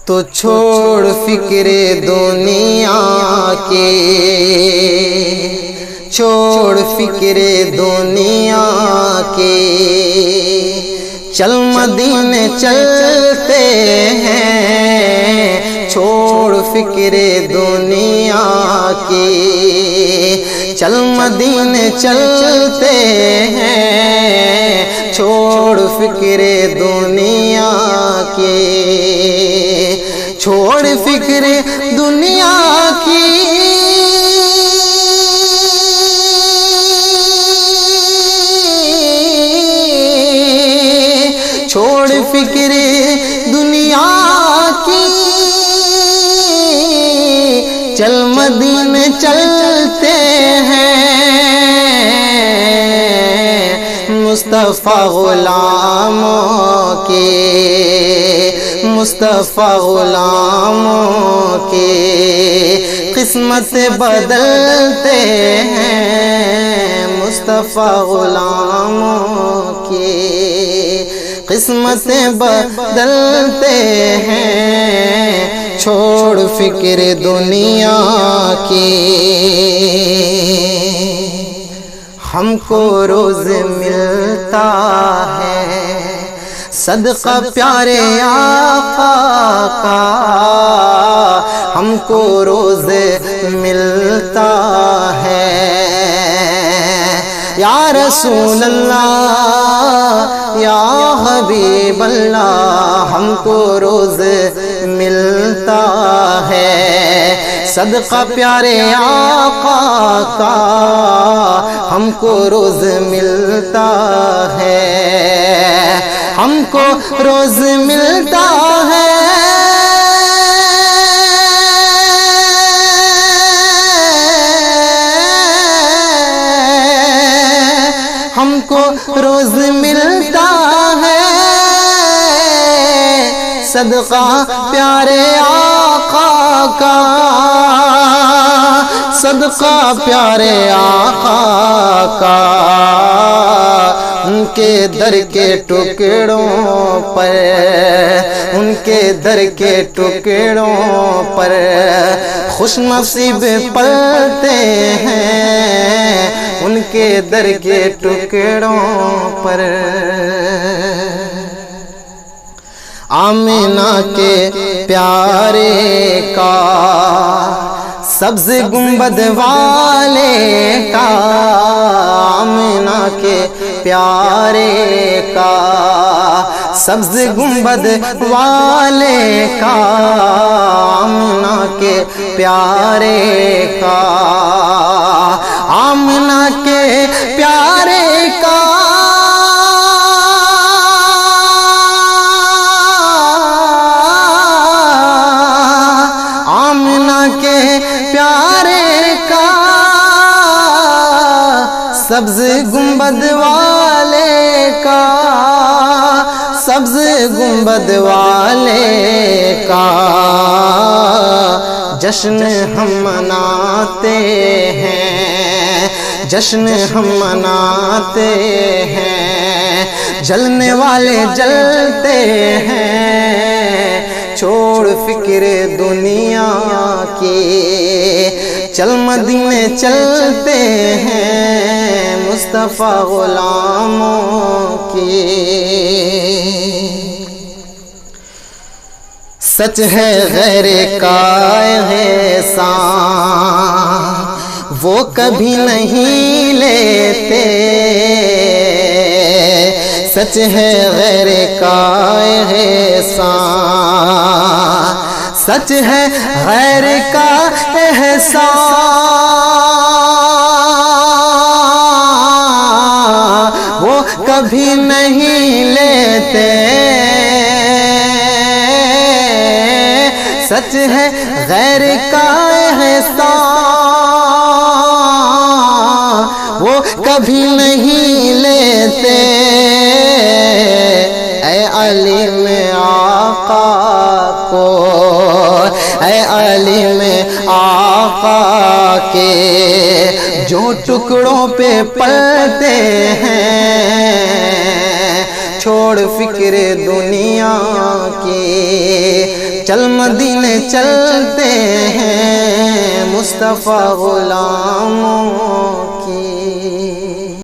تو چھوڑ فکر دنیا کے، چھوڑ فکر دنیا کے، چل مدینے چلتے ہیں، چھوڑ فکر دنیا کے، چل مدینے چلتے ہیں، چھوڑ فکر دنیا کے، چھوڑ فکر دنیا کی، چھوڑ فکر دنیا کی، چل مدینے چلتے ہیں، مصطفیٰ غلاموں کے، مصطفیٰ غلاموں کے قسمت بدلتے ہیں، مصطفیٰ غلاموں کے قسمت بدلتے ہیں، چھوڑ فکر دنیا کی۔ ہم کو روز ملتا ہے صدقہ پیارے آقا کا، ہم کو روز ملتا ہے، یا رسول اللہ یا حبیب اللہ، ہم کو روز ملتا ہے صدقہ پیارے آقا کا، ہم کو روز ملتا ہے، ہم کو روز ملتا ہے، ہم کو روز ملتا ہے صدقہ پیارے آقا کا، صدقہ پیارے آقا کا، ان کے در کے ٹکڑوں پر، ان کے در کے ٹکڑوں پر خوش نصیب پلتے ہیں، ان کے در کے ٹکڑوں پر۔ آمینہ کے پیارے کا، سبز گنبد والے کا، آمینہ کے پیارے کا، سبز گنبد والے کا، آمینہ کے پیارے کا، آمینہ کے پیارے کا، پیارے کا، سبز گنبد والے کا، سبز گنبد والے کا جشن ہم مناتے ہیں، جشن ہم مناتے ہیں، جلنے والے جلتے ہیں، چھوڑ فکر دنیا کی، چل مدینے چلتے ہیں، مصطفیٰ غلاموں کی۔ سچ ہے غیر کا احسان وہ کبھی نہیں لیتے، سچ ہے غیر کا احسان، سچ ہے غیر کا احسان وہ کبھی نہیں لیتے، سچ ہے غیر کا احسان وہ کبھی نہیں لیتے، اے علیم آقا کو، اے علیم آقا کے جو ٹکڑوں پہ پلتے ہیں، چھوڑ فکر دنیا کی، چل مدینے چلتے ہیں مصطفیٰ غلاموں